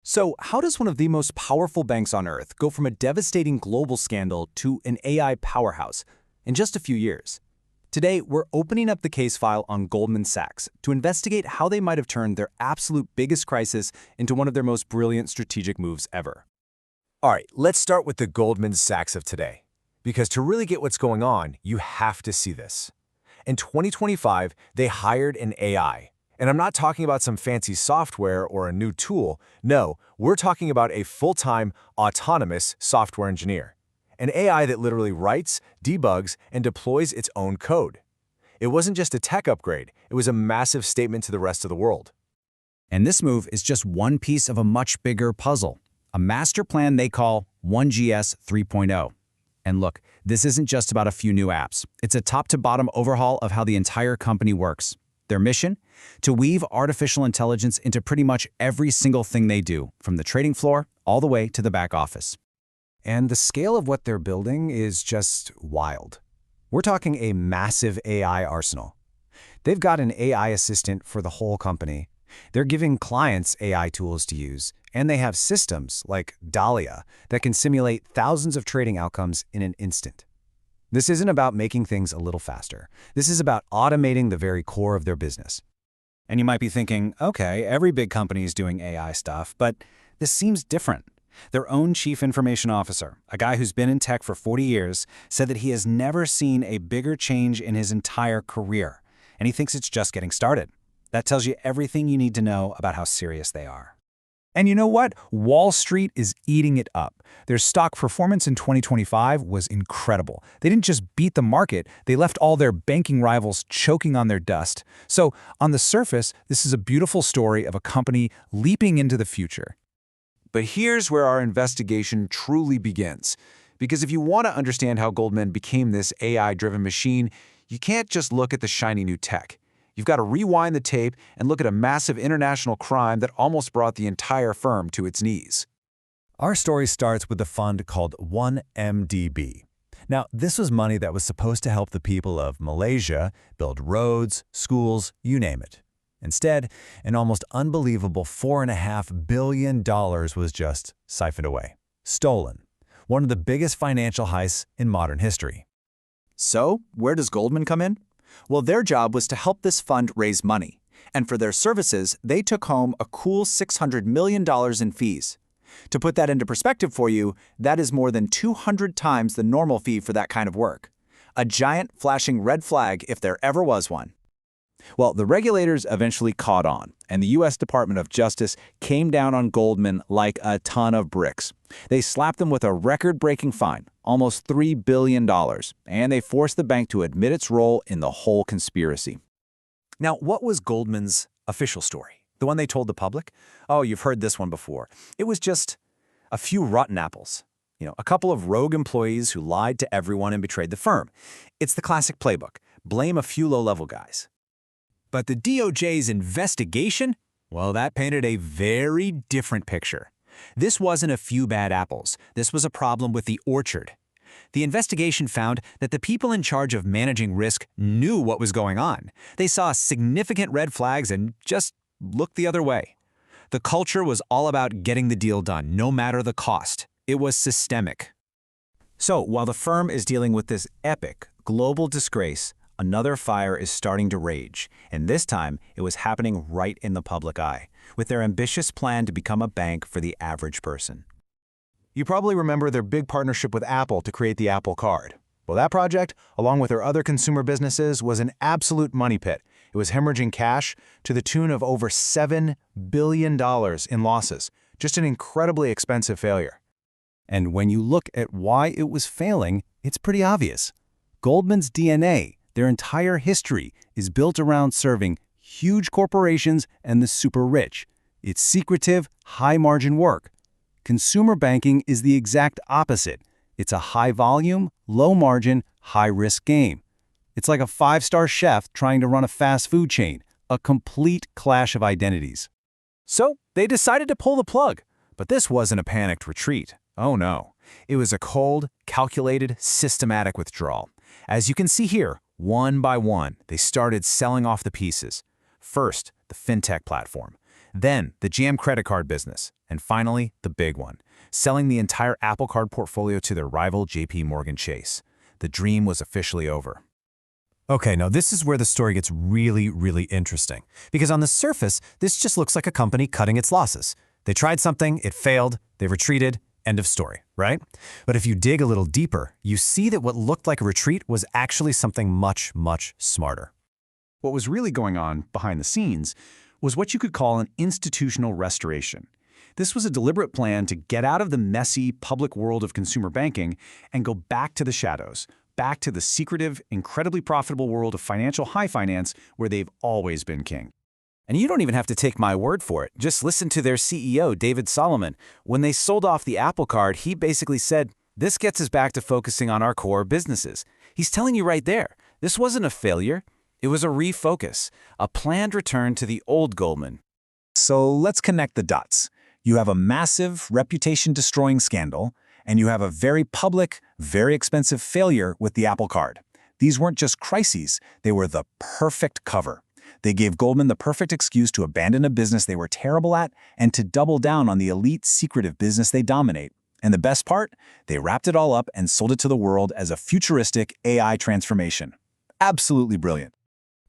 So, how does one of the most powerful banks on Earth go from a devastating global scandal to an AI powerhouse in just a few years? Today, we're opening up the case file on Goldman Sachs to investigate how they might have turned their absolute biggest crisis into one of their most brilliant strategic moves ever. All right, let's start with the Goldman Sachs of today. Because to really get what's going on, you have to see this. In 2025, they hired an AI. And I'm not talking about some fancy software or a new tool. No, we're talking about a full-time, autonomous software engineer. An AI that literally writes, debugs, and deploys its own code. It wasn't just a tech upgrade, it was a massive statement to the rest of the world. And this move is just one piece of a much bigger puzzle, a master plan they call 1GS 3.0. And look, this isn't just about a few new apps. It's a top-to-bottom overhaul of how the entire company works. Their mission? To weave artificial intelligence into pretty much every single thing they do, from the trading floor all the way to the back office. And the scale of what they're building is just wild. We're talking a massive AI arsenal. They've got an AI assistant for the whole company. They're giving clients AI tools to use, and they have systems like Dahlia that can simulate thousands of trading outcomes in an instant. This isn't about making things a little faster. This is about automating the very core of their business. And you might be thinking, okay, every big company is doing AI stuff, but this seems different. Their own chief information officer, a guy who's been in tech for 40 years, said that he has never seen a bigger change in his entire career, and he thinks it's just getting started. That tells you everything you need to know about how serious they are. And you know what? Wall Street is eating it up. Their stock performance in 2025 was incredible. They didn't just beat the market, they left all their banking rivals choking on their dust. So, on the surface, this is a beautiful story of a company leaping into the future. But here's where our investigation truly begins. Because if you want to understand how Goldman became this AI-driven machine, you can't just look at the shiny new tech. You've got to rewind the tape and look at a massive international crime that almost brought the entire firm to its knees. Our story starts with a fund called 1MDB. Now, this was money that was supposed to help the people of Malaysia build roads, schools, you name it. Instead, an almost unbelievable $4.5 billion was just siphoned away, stolen. One of the biggest financial heists in modern history. So, where does Goldman come in? Well, their job was to help this fund raise money. And for their services, they took home a cool $600 million in fees. To put that into perspective for you, that is more than 200 times the normal fee for that kind of work. A giant flashing red flag if there ever was one. Well, the regulators eventually caught on, and the U.S. Department of Justice came down on Goldman like a ton of bricks. They slapped them with a record-breaking fine, almost $3 billion, and they forced the bank to admit its role in the whole conspiracy. Now, what was Goldman's official story? The one they told the public? Oh, you've heard this one before. It was just a few rotten apples. A couple of rogue employees who lied to everyone and betrayed the firm. It's the classic playbook. Blame a few low-level guys. But the DOJ's investigation? Well, that painted a very different picture. This wasn't a few bad apples. This was a problem with the orchard. The investigation found that the people in charge of managing risk knew what was going on. They saw significant red flags and just looked the other way. The culture was all about getting the deal done, no matter the cost. It was systemic. So, while the firm is dealing with this epic, global disgrace, another fire is starting to rage, and this time it was happening right in the public eye, with their ambitious plan to become a bank for the average person. You probably remember their big partnership with Apple to create the Apple Card. Well, that project, along with their other consumer businesses, was an absolute money pit. It was hemorrhaging cash to the tune of over $7 billion in losses. Just an incredibly expensive failure. And when you look at why it was failing, it's pretty obvious. Goldman's DNA, their entire history, is built around serving huge corporations and the super rich. It's secretive, high-margin work. Consumer banking is the exact opposite. It's a high-volume, low-margin, high-risk game. It's like a five-star chef trying to run a fast food chain, a complete clash of identities. So they decided to pull the plug. But this wasn't a panicked retreat. Oh no. It was a cold, calculated, systematic withdrawal. As you can see here, one by one, they started selling off the pieces. First, the fintech platform. Then, the GM credit card business. And finally, the big one, selling the entire Apple Card portfolio to their rival JP Morgan Chase. The dream was officially over. Okay, now this is where the story gets really, really interesting. Because on the surface, this just looks like a company cutting its losses. They tried something, it failed, they retreated, end of story, right? But if you dig a little deeper, you see that what looked like a retreat was actually something much, much smarter. What was really going on behind the scenes was what you could call an institutional restoration. This was a deliberate plan to get out of the messy public world of consumer banking and go back to the shadows, back to the secretive, incredibly profitable world of financial high finance where they've always been king. And you don't even have to take my word for it. Just listen to their CEO, David Solomon. When they sold off the Apple Card, he basically said, "This gets us back to focusing on our core businesses." He's telling you right there, this wasn't a failure. It was a refocus, a planned return to the old Goldman. So let's connect the dots. You have a massive, reputation-destroying scandal, and you have a very public, very expensive failure with the Apple Card. These weren't just crises, they were the perfect cover. They gave Goldman the perfect excuse to abandon a business they were terrible at and to double down on the elite, secretive business they dominate. And the best part? They wrapped it all up and sold it to the world as a futuristic AI transformation. Absolutely brilliant.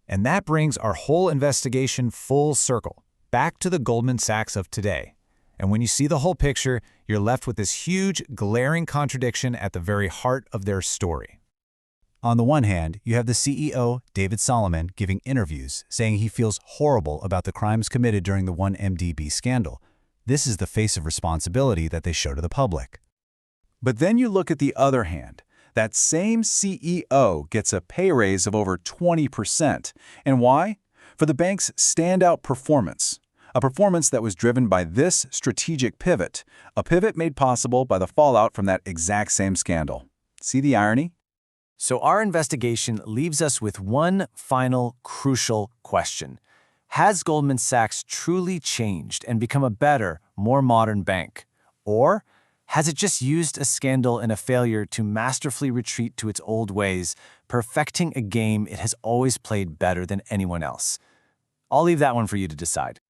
And that brings our whole investigation full circle, back to the Goldman Sachs of today. And when you see the whole picture, you're left with this huge, glaring contradiction at the very heart of their story. On the one hand, you have the CEO, David Solomon, giving interviews, saying he feels horrible about the crimes committed during the 1MDB scandal. This is the face of responsibility that they show to the public. But then you look at the other hand. That same CEO gets a pay raise of over 20%. And why? For the bank's standout performance. A performance that was driven by this strategic pivot, a pivot made possible by the fallout from that exact same scandal. See the irony? So our investigation leaves us with one final crucial question. Has Goldman Sachs truly changed and become a better, more modern bank? Or has it just used a scandal and a failure to masterfully retreat to its old ways, perfecting a game it has always played better than anyone else? I'll leave that one for you to decide.